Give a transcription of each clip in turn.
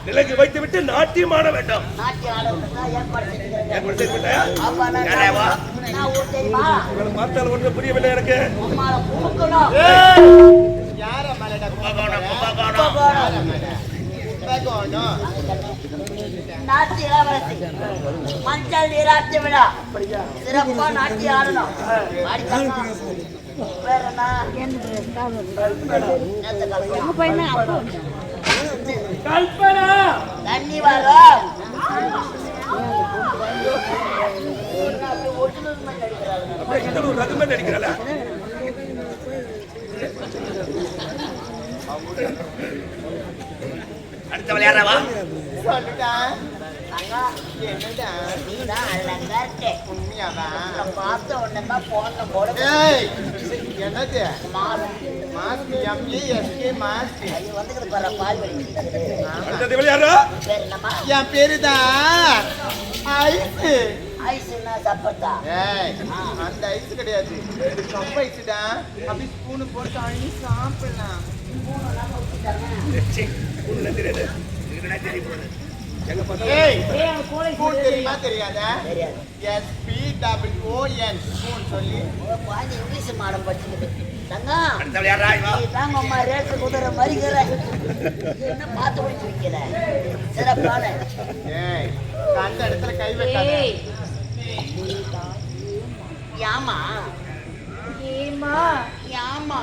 நிலைக்கு வைத்துவிட்டு நாட்டியம் ஆட வேண்டும். பார்த்தால் ஒன்று புரியவில்லை எனக்கு. நாட்டிய இளவரசி மஞ்சள் நீராட்டு விழா சிறப்பா நாட்டியம் ஆடணும். கல்பனா தண்ணி வரும். ரகுமன் அடிக்கிறாள அடுத்த விளையாடுறவா சொல்லுடா. என்னடா நீதான் அழகா இருக்கே. உண்மையாவா? பார்த்த உடனே தான் போன்ல போட. என்னது மாஸ்க் எம்ஏஎஸ்கே மாஸ்க் அது வந்துக்கிட்டு பாரு பால் வலி. அடுத்த விளையாடுறா என் பேருதான் ஐஸ். ஐஸ்னா சப்பத்தா? அந்த ஐஸ் கிடையாது, கப் ஐஸ்டா. அப்படி ஸ்பூன் போட்டு அள்ளி சாப்பிடலாம். தெரியுமா தெரியாதா? SPWON சொல்லி இங்கிலீஷ் மாடம் படிச்சுக்கிட்டு அம்மா ரேட்டு குதிரை மறிக்கிற என்ன பார்த்து முடிச்சு வைக்கிற சிறப்பான அந்த இடத்துல கை வைக்காத. யாமா ஏமா யாமா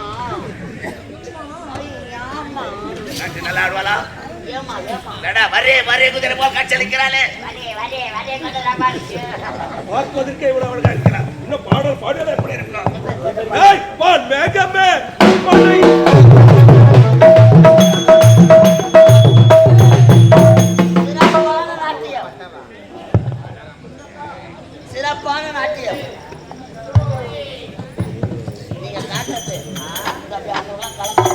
யாமா நல்லா ஆடுவாளா? ஏமா ஏமா டடா வரே வரே குதிரை போ கச்சலிக்கறாளே. வரே வரே வரே குதிரை பாடிச்சு பார்ப்பதற்கே இவ்வளவு அழகா இருக்கலாம். இன்னும் பாடல் பாடல எப்படி இருக்கலாம்? ஏய் பால் மேகமே பாலை சிறப்பான நாட்டியம். சிறப்பான நாட்டியம். நீங்க நாட்டத்தை அவங்கெல்லாம் கலந்து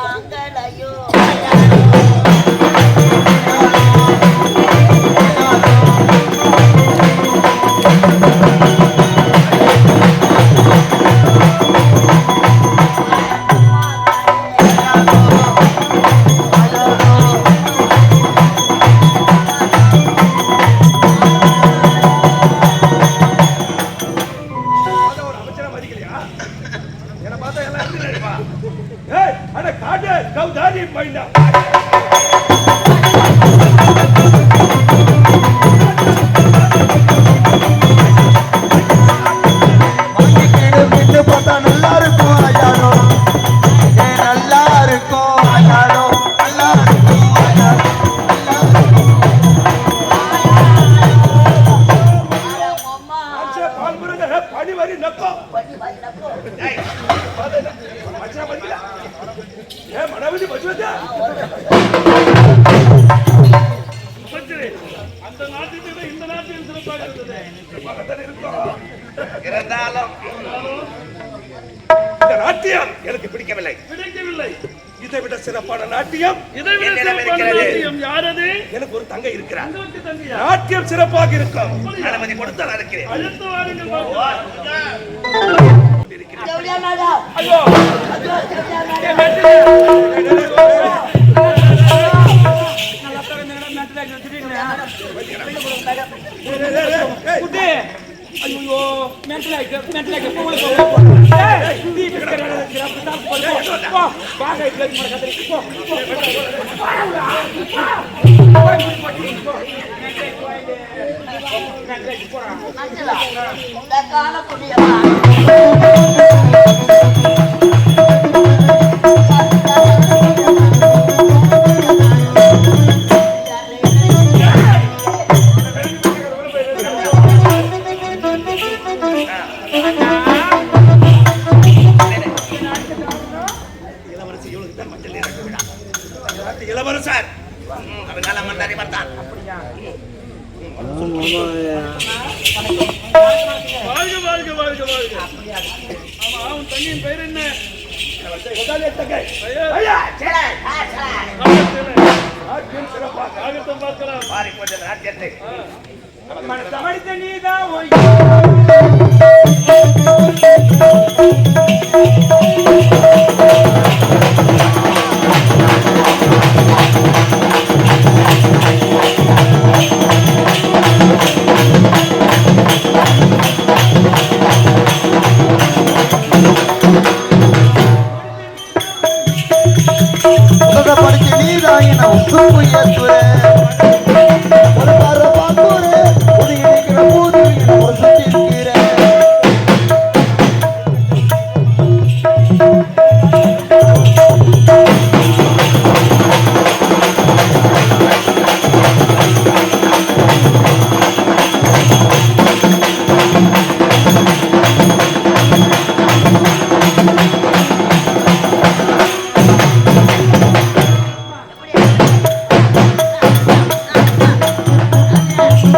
மாங்களையோ பார்த்தா ஒரு அமைச்சரா மதிக்கலையா? என்னை பார்த்தா எல்லாம் எப்படி நினைப்பா? ஏய், அட காட்டு, கவுதாரி பையன்டா. நின்று பார்த்தா நல்லா இருக்கும் ஐயானோ, நல்லா இருக்கும் ஐயானோ, நல்லா இருக்கும் ஐயானோ, அம்மா மனுஷன் பால் முருங்க, பனி வரி நக்கம். பண்ணி வாங்கினப்போ ஏய், பார்த்தா என்ன? மனுஷனா மதிக்கல? ஏன் மனவதி பசுவதா? மனுஷரே, அந்த நாட்டில் விட இந்த நாட்டில் சிறப்பாக இருந்தது. சிறப்பாகத்தான் இருக்கும். இருந்தாலும் இந்த நாட்டியம் எனக்கு பிடிக்கவில்லை. பிடிக்கவில்லை. இதை விட சிறப்பான நாட்டியம் இதைவிட என்னிடம் சிறப்பான இருக்கிறது. நாட்டியம் யாரது? எனக்கு ஒரு தங்கை இருக்கிறார். உங்களுக்கு தங்கையா? நாட்டியம் சிறப்பாக இருக்கும். அனுமதி கொடுத்தால் இருக்கிறேன். அழைத்து வாருங்கள் பார்க்கலாம். ஜவுளியா மேடம் ஐயோ, ஐயோ ஜவுளியா மேடம் ஐயோ மென்டலாயிட்டு அஞ்சலா இந்த காலக்குடியம்மா இளவரசி இவளுக்கு தான் மஞ்சள் இறக்க விழா. இந்த நாட்டு இளவரசர் அதனால மன்னரை வந்தான். வாழ்க வாழ்க வாழ்க வாழ்க. ஆமா உன் தண்ணியின் பெயர் என்ன? கொண்டாடி தங்கை. ஐயா, ஐயா, சரி சரி நாகத்தேவன். நாட்டியம் சிறப்பாக. நாகத்தம் பார்க்கலாம். பாரி கொஞ்சம் நாட்டியத்தை படிச்சு நீதான் என உப்பு ஏற்றுற ஒரு பார பாக்குற ஒரு இணைக்கிற போது என ஒரு சுத்தி இருக்கிற எப்படி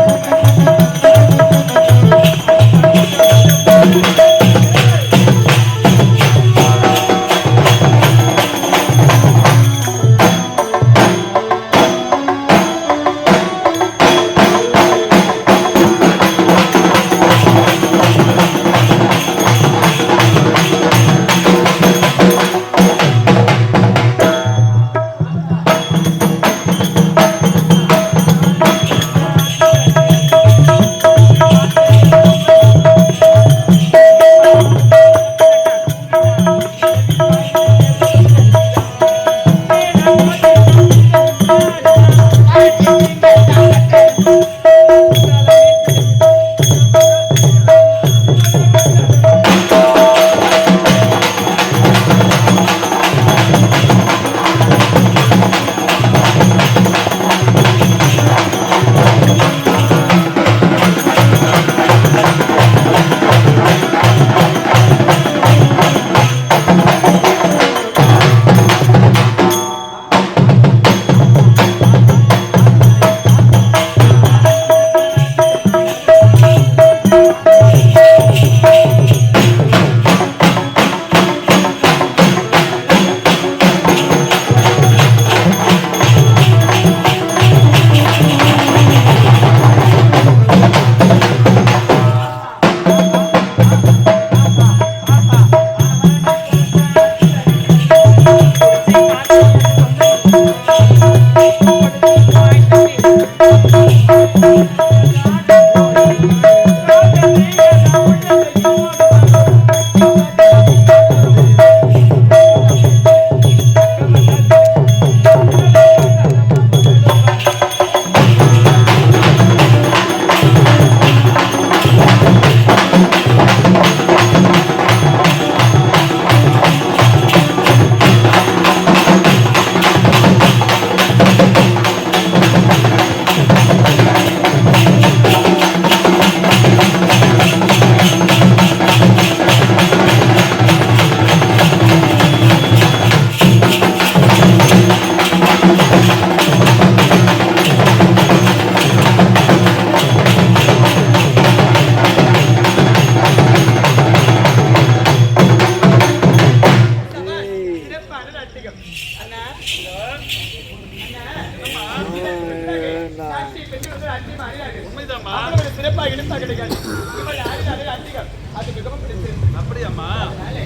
உண்மைதாம்மா. சிறப்பாக இழுத்தா கிடைக்காது. இவள் ஆடினாலே அண்டிகள். அது மிகவும் பிடிச்சிருக்கு. அப்படியாம்மா?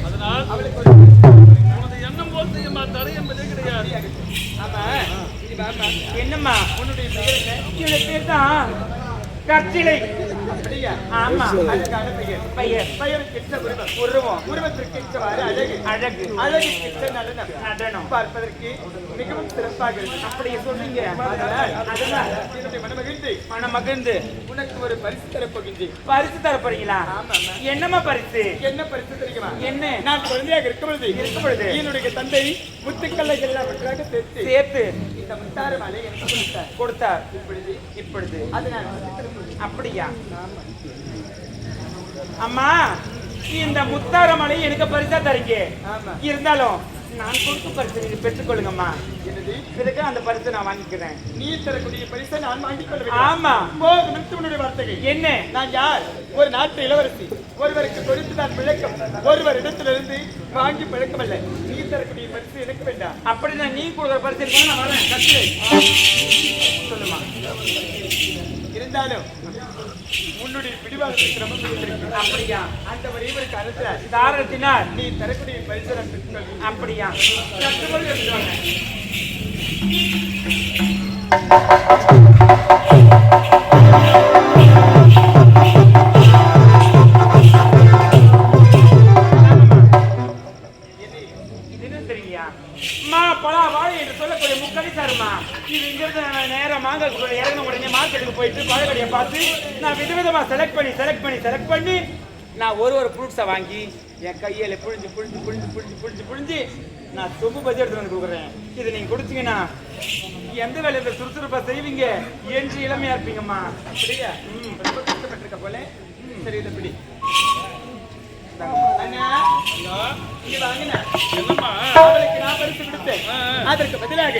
அதனால் அவளுக்கு உனது எண்ணம் போல் செய்யுமா, தடை என்பதே கிடையாது. ஆமா. இது பாருமா. என்னம்மா உன்னுடைய பெயர் என்ன? என்னுடைய பேர் தான் கற்சிலை. அப்படியா? ஆமா. அதுக்கான பெயர். பெயர் பெயருக்கேற்ற உருவம். உருவம் உருவத்திற்கேற்றவாறு அழகு. அழகு அழகுக்கேற்ற நடனம். நடனம் பார்ப்பதற்கு மிகவும் சிறப்பாக இருக்கு. அப்படியே சொல்றீங்க. அதனால் அதனால் என்னுடைய மனமகிழ்ந்து மனம் மகிழ்ந்து உனக்கு ஒரு பரிசு தரப் போகின்றேன். பரிசு தர போறீங்களா? ஆமாம்மா. என்னம்மா பரிசு? என்ன பரிசு தெரியுமா? என்ன? நான் குழந்தையாக இருக்கும் பொழுது என்னுடைய தந்தை முத்துக்களை எல்லாவற்றாக சேர்த்து இந்த முத்தாறு மாலை எனக்கு கொடுத்தார். கொடுத்தார். இப்பொழுது இப்பொழுது அது நான் வசித்திருப்பது. அப்படியா? அம்மா, இந்த முத்தாரமலை எனக்கு பரிசா தரீங்க. ஆமா. இருந்தாலும் நான் கொடுக்கும் பரிசு நீங்க பெற்றுக்கொள்ளுங்கம்மா. என்னது? இதுக்கு அந்த பரிசை நான் வாங்கிக்கிறேன். நீ தரக்கூடிய பரிசை நான் வாங்கிக் கொள்ள வேண்டும். ஆமா. போதும் நிறுத்து உன்னுடைய வார்த்தைகள். என்ன? நான் யார்? ஒரு நாட்டு இளவரசி. ஒருவருக்கு கொடுத்து நான் பிழைக்கும். ஒருவர் இடத்திலிருந்து வாங்கி பிழைக்கம் அல்ல. நீ தரக்கூடிய பரிசு எனக்கு வேண்டாம். அப்படின்னா நீ கொடுக்குற பரிசு இருக்கா? நான் வரேன். கட்டு. சொல்லுமா. இருந்தாலும் உன்னுடைய பிடிவாதத்துக்கு ரொம்ப பிடித்திருக்கு. அப்படியா? அந்த வரைவருக்கு அரசார் தாரத்தினார் நீ தரக்கூடிய பரிசு நான் பெற்றுக்கொள்வேன். அப்படியா? கட்டுப்படி எடுத்துவாங்க. சொல்லக்கூடிய முக்கடி சாருமா, இது இங்கிருந்து நேரம் மாங்கல் இறங்கின உடனே மார்க்கெட்டுக்கு போயிட்டு பழக்கடையை பார்த்து நான் விதவிதமா செலக்ட் பண்ணி நான் ஒரு ஃப்ரூட்ஸை வாங்கி என் கையில புழிஞ்சு நான் சொம்பு பஜ்ஜி எடுத்து வந்து கொடுக்குறேன். இது நீங்க கொடுத்தீங்கன்னா எந்த வேலையை சுறுசுறுப்பா செய்வீங்க என்று இளமையா இருப்பீங்கம்மா. அப்படியா? ரொம்ப கஷ்டப்பட்டிருக்க போல. சரி, இதை பிடி. அண்ணா, இங்க வாங்கின. என்னம்மா? அவளுக்கு நான் பரிசு கொடுத்தேன். அதற்கு பதிலாக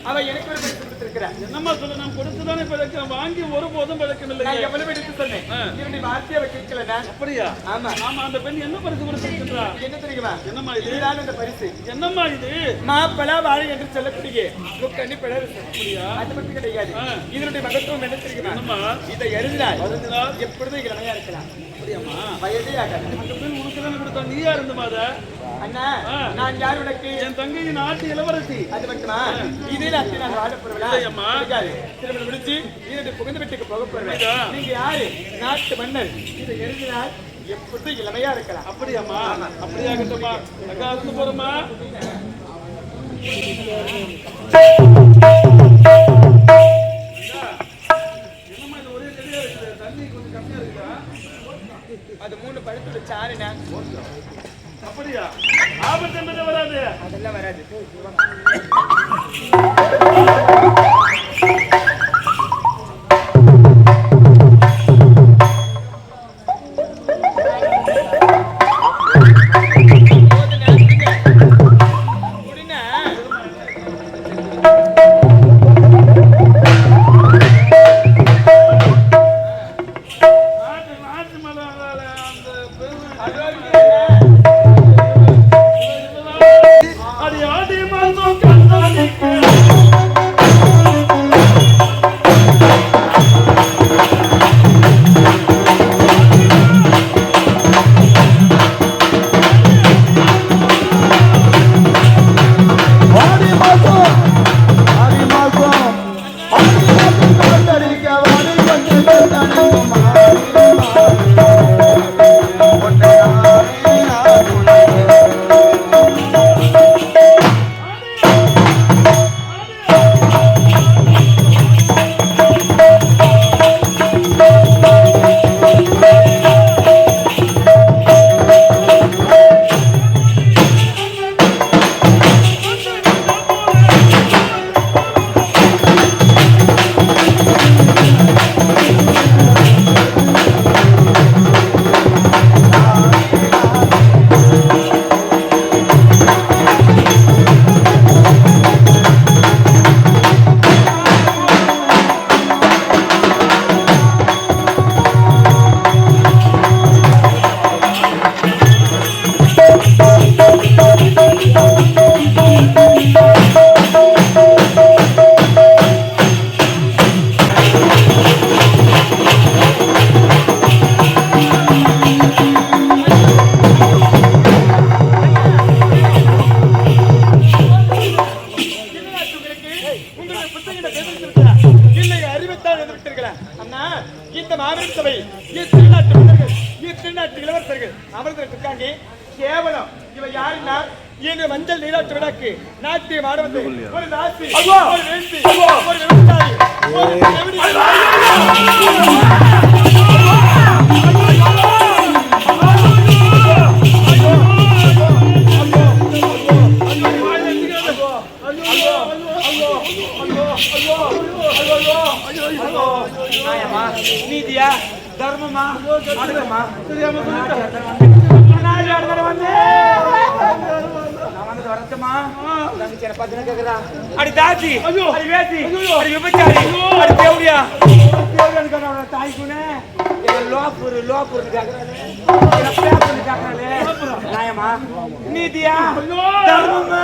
அவ எனக்கு ஒரு பரிசு கொடுத்திருக்கிறார். என்னம்மா சொல்ல? நான் கொடுத்துதானே பிழைக்கிறேன், வாங்கி ஒருபோதும் பிழைக்கவில்லை. நான் எவ்வளவு எடுத்து சொன்னேன். என்னுடைய வார்த்தையை அவ கேட்கல. அப்படியா? ஆமா. ஆமா. அந்த பெண் என்ன பரிசு கொடுத்திருக்கின்றா? என்ன தெரியுமா? என்னம்மா இது? இதுதான் அந்த பரிசு. என்னம்மா இது? மாப்பழா வாழை என்று சொல்லக்கூடிய முக்கண்ணி பிளரசு. அப்படியா? அது மட்டும் கிடையாது. இதனுடைய மகத்துவம் என்ன தெரியுமா? என்னம்மா? இதை எழுதினால் எப்பொழுதும் இளமையா இருக்கலாம். அப்படியாம்மா? வயதே ஆகாது. அந்த பெண் உனக்கு தானே கொடுத்தா, நீயா இருந்துமா? அத அண்ணா, நான் யார் உனக்கு? என் தங்கையின் நாட்டு இளவரசி. அது மட்டுமா? இதே நாட்டில் நான் வாழ போறவளா? இல்லையம்மா. திருமணம் முடிச்சு இதனுடைய புகுந்த வீட்டுக்கு போக போறேன். இதா? நீங்க யாரு? நாட்டு மன்னர். இதை எழுதினால் எப்பொழுதும் இளமையா இருக்கலாம். அப்படியாம்மா? அப்படியாகட்டும்மா. அக்கா இருந்து போறோமா? என்னம்மா இது ஒரே கடியா இருக்குது, தண்ணி கொஞ்சம் கம்மியா இருக்குதா? அது 3 பழத்தோட சாருண்ணா. அப்படியா? ஆபத்து என்பது வராது. அதெல்லாம் வராது. உங்களுடைய புத்தகங்களை தேர்ந்தெடுத்திருக்கிறா இல்லை அறிவித்தால் என்று விட்டீர்களா அண்ணா இந்த மாபெரும் சபை திருநாட்டு மன்னர்கள் திருநாட்டு இளவரசர்கள் அமர்ந்திருக்காங்க கேவலம் இவ யாருன்னா இன்று மஞ்சள் நீராட்டு விழாக்கு நாட்டியம் ஆடுவது ஒரு நாசி ஒரு வேண்டி ஒரு விவசாயி ஒரு நீதியா தர்மமா அடக்கமா தெரியாம அடி தாசி அடி வேசி அடி விபச்சாரி அடி தேவடியா தாய்க்குனே லோப்பூர் லோப்பூர் நியாயமா நீதியா தர்மமா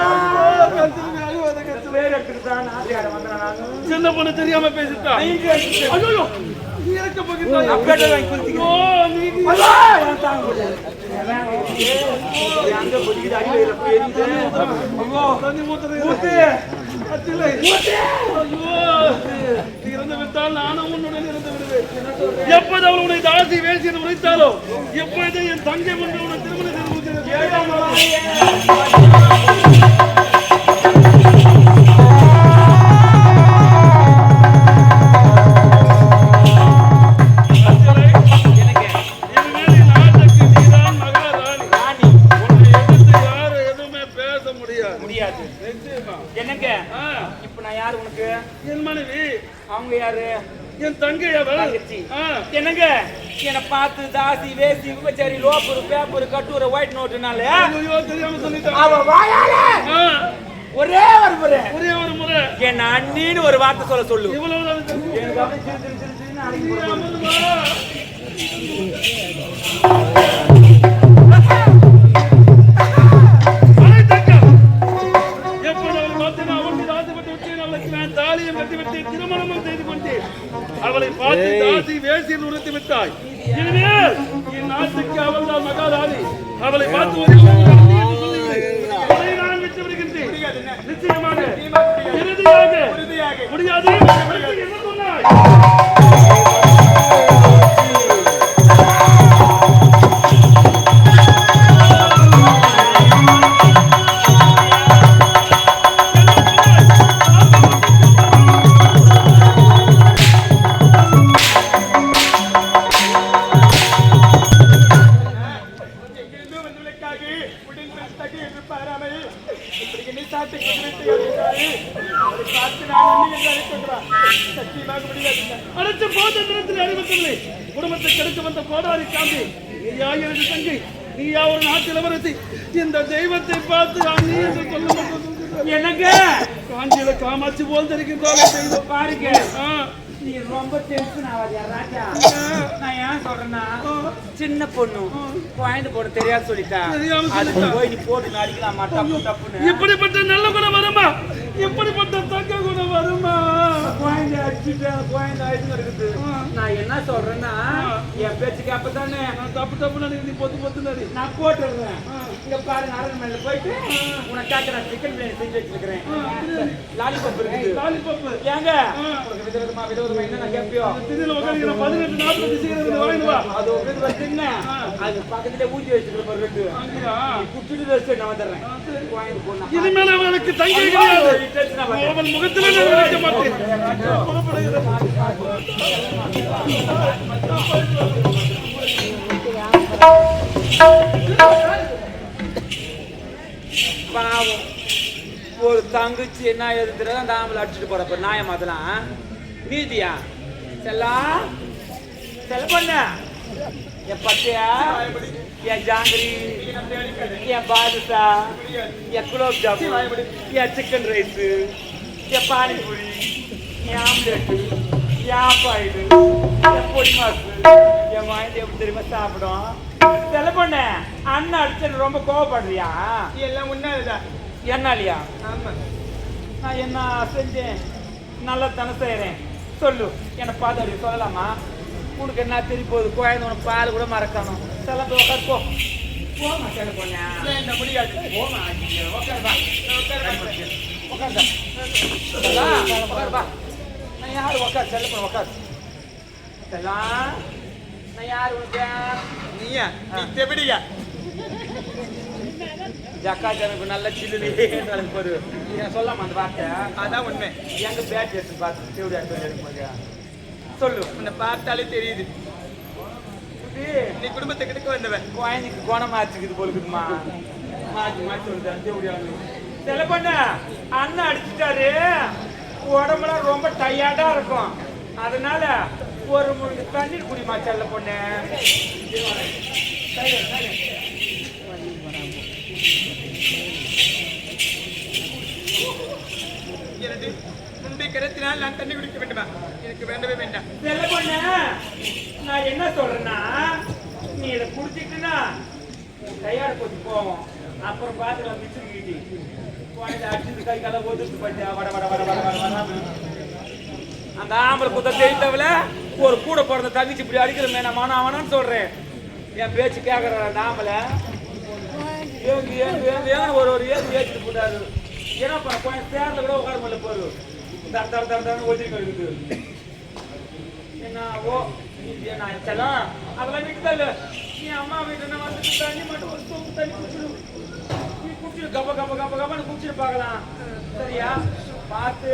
சின்ன பொண்ணு தெரியாம பேசிட்டா இறந்து விட்டால் நானும் உன்னுடன் இறந்து விடுவேன். எப்போது அவள் உன்னை தாசி வேசி என்று உரைத்தாலோ எப்பொழுது என் தங்கை ஒன்று உன்னை திருமணம் என் மனைவி அவங்க யாரு என் தங்கை என்னங்க என்ன பார்த்து தாசி வேசி விபச்சாரி லோப்பூர் பேப்பர் கட்டுற ஒயிட் நோட்டுனால அவ வாயால ஒரே ஒரு முறை என் அண்ணின்னு ஒரு வார்த்தை சொல்ல சொல்லு திருமணமும் செய்து கொண்டேன். அவளை பார்த்து தாசி வேசியில் உரைத்து விட்டாய். இனிமேல் என் நாட்டுக்கு அவள் தான் மகாராணி. அவளை பார்த்து நான் விட்டு விடுகின்றேன். நிச்சயமாக இறுதியாக முடியாது என்ன சொன்னாய்? அடுத்த போதத்தில் அறிவிக்கவில்லை. குடும்பத்தை கெடுக்க வந்த கோடாரி காந்தி நீயா எனது தங்கை, நீயா ஒரு நாட்டு இளவரசி. இந்த தெய்வத்தை பார்த்து நீ என்று சொல்ல என்னங்க காஞ்சியில காமாட்சி போல் தெரிகின்றாலும் பாருங்க நீ ரொம்ப டென்ஷன் ஆகாதியா ராஜா. நான் ஏன் சொல்றேன்னா சின்ன பொண்ணு குழந்தை பொண்ணு தெரியாது சொல்லிட்டா அதுக்கு போய் நீ போட்டு அடிக்கலாமா தப்பு தப்புன்னு. இப்படிப்பட்ட நல்ல குணம் வருமா? இப்படிப்பட்ட தக்க குணம் வருமா? குழந்தை அடிச்சுட்டு குழந்தை அடிச்சு இருக்குது. நான் என்ன சொல்றேன்னா என் பேச்சுக்கு அப்பதானே தப்பு தப்பு நீ பொத்து பொத்து நடி நான் போட்டுறேன். இங்க பாருங்க அரண்மனையில போயிட்டு உனக்காக நான் சிக்கன் பிரியாணி செஞ்சு வச்சிருக்கிறேன். லாலிபப் இருக்குது. லாலிபப் ஏங்க உங்களுக்கு விதவிதமா என்ன நான் கேட்பியோ திடீர்னு உட்காந்து 18 40 வாங்கிட்டு வா. அது உங்களுக்கு வந்து அது பக்கத்துல ஊற்றி வச்சுக்கிற ஒரு ரெண்டு குட்டிட்டு வச்சு நான் வந்துடுறேன். இனிமேல் அவளுக்கு தங்கை கிடையாது. அவள் முகத்தில் நினைக்க மாட்டேன். பாவம் ஒரு தங்கச்சி என்ன எதிர்த்து அந்த ஆம்பளை அடிச்சுட்டு போறப்ப நாயம் அதெல்லாம் நீதியா செல்லாம் செல்ல பண்ண என் பச்சையா என் ஜாங்கிரி என் பாதுஷா என் குலோப் ஜாமுன் என் சிக்கன் ரைஸு என் பானிபூரி என் ஆம்லெட்டு என் ஆப்பாயிடு என் பொடி மாசு என் வாங்கி எப்படி தெரியுமா சாப்பிடும் செல்ல பண்ண அண்ணன் அடிச்சு ரொம்ப கோவப்படுறியா? எல்லாம் உன்னாலதான் என்னாலியா? ஆமா நான் என்ன செஞ்சேன்? நல்லா தானே செய்யறேன். சொல்லு என்னை பார்த்து அப்படி சொல்லலாமா? உனக்கு என்ன தெரிய போகுது? குழந்தை உனக்கு பால் கூட மறக்கணும். சில உட்கார் போ போமா செல்ல போனா முடியாது போமா உட்காருவா உட்காருடா. உட்காரு பா. நான் யாரு உட்காரு செல்ல போன உட்காரு. செல்லாம் நான் யாரு உனக்கு? நீயா நீ தெபடியா ஜக்கா ஜனக்கு நல்ல சில்லுனே போரு. ஏன் சொல்லாம அந்த வார்த்தை? அதான் உண்மை. எங்க பேட் எடுத்து பார்த்து தேவடியா எடுக்கும்போது சொல்லு. உன்னை பார்த்தாலே தெரியுது நீ குடும்பத்தை கிட்ட வந்தவன். குழந்தைக்கு குணமாச்சுக்குது போலுக்குதுமா. மாற்றி மாற்றி சொல்லுது தேவடியா. சில பொண்ணு அண்ணன் அடிச்சுட்டாரு, உடம்புலாம் ரொம்ப டயர்டா இருக்கும். அதனால ஒரு முழுக்கு தண்ணீர் குடிமா செல்ல பொண்ணு. எனது முன்பை கிடத்தினால் நான் தண்ணி குடிக்க வேண்டுமா? எனக்கு வேண்டவே வேண்டாம். செல்ல பொண்ணு, நான் என்ன சொல்றேன்னா, நீ இதை குடிச்சிட்டுனா டயர்டு கொஞ்சம் போவோம். அப்புறம் பார்த்துக்கலாம் மிச்சுக்கிட்டு குழந்தை அடிச்சுட்டு கை கால ஒதுக்கு போயிட்டு வட வட வட வட வட வர. அந்த ஆம்பளை குத்த தெரிந்தவள ஒரு கூட பிறந்த தங்கச்சி இப்படி அடிக்கிறமே நான் மன அவனான்னு சொல்றேன். என் பேச்சு கேட்கற அந்த ஆம்பளை ஏங்கு ஏங்கு ஏங்கு ஏங்க ஒரு ஏங்கு ஏற்றிட்டு போட்டாரு. ஏன்னா கொஞ்சம் சேர்ல கூட உட்கார முடியல போரு. தர தர தர தர ஒதுக்கி இருக்குது. என்ன ஓ நான் செல்லாம் அதெல்லாம் விட்டுதல்ல. நீ அம்மா வீட்டு வந்துட்டு தண்ணி மட்டும் ஒரு சோப்பு தண்ணி குடிச்சிடும். நீ குடிச்சிடு கப்ப கப்ப கப்ப கப்பன்னு குடிச்சிட்டு பார்க்கலாம். சரியா பார்த்து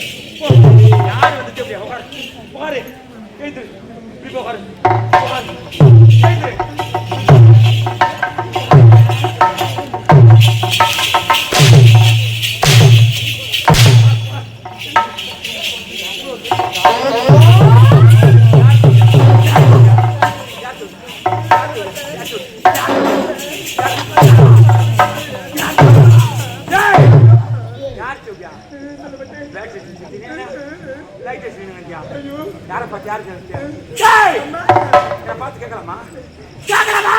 யாரு வந்துச்சு அப்படியே உட்காரு உட்காரு எழுந்து இப்படி உட்காரு உட்காரு எழுந்து யாரை பார்த்து யாரு பார்த்து கேட்கலாமா கேட்கலாமா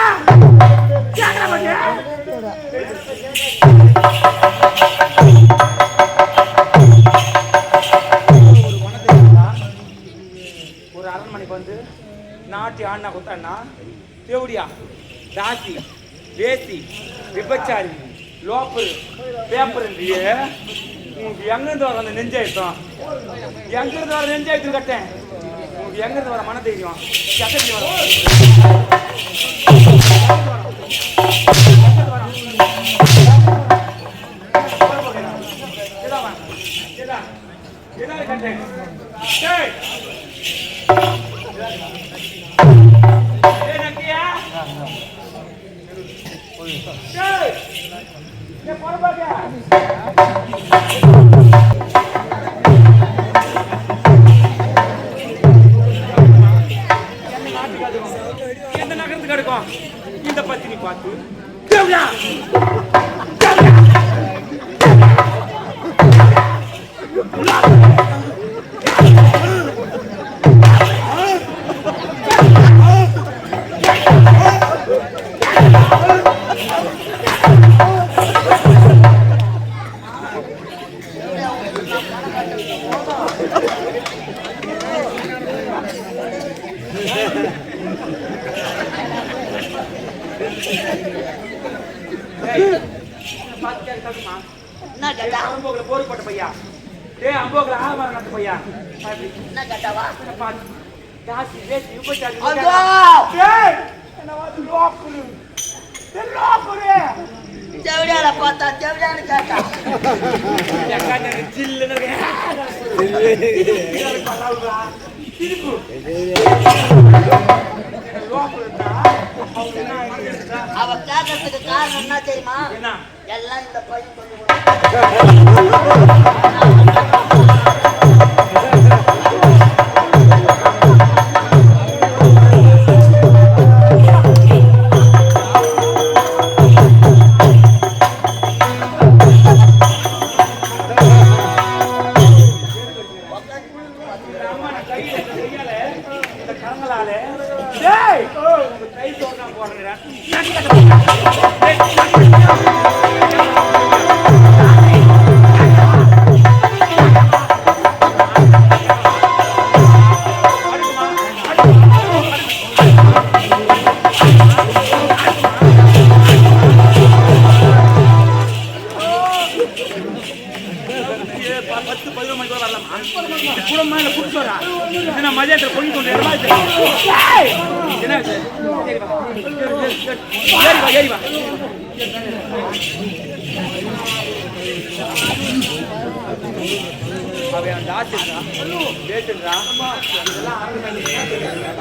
ஒரு அரண்மனைக்கு வந்து நாட்டி ஆண்ணா குத்தாண்ணா தேவடியா தாசி வேசி விபச்சாரி லோப்பர் பேப்பர் இல்லையே உங்களுக்கு எங்கிருந்து வர அந்த நெஞ்சாயிட்டம் எங்கிருந்து வர நெஞ்சாயிட்டு கட்டேன் உங்களுக்கு எங்கிருந்து வர மன தைரியம் கட்டேன் எந்த நகரத்துக்கு எடுக்கும் இந்த பத்தினி பார்த்து அம்போகல போர் போட்ட பையா அம்போகல ஆவார நட்ட பையா என்ன கேட்டாவா ஜாஸ்தி வேசி உபச்சாரி ஜவுடியால பார்த்தா ஜவுடியான்னு கேட்டா அவ கேட்கறதுக்கு காரணம் என்ன தெரியுமா? எல்லாம் இந்த பையன் மதியத்தில் பொங்கி கொண்டு ஏறிவா அவன் தாச்சுன்றா பேசுன்றா இதெல்லாம்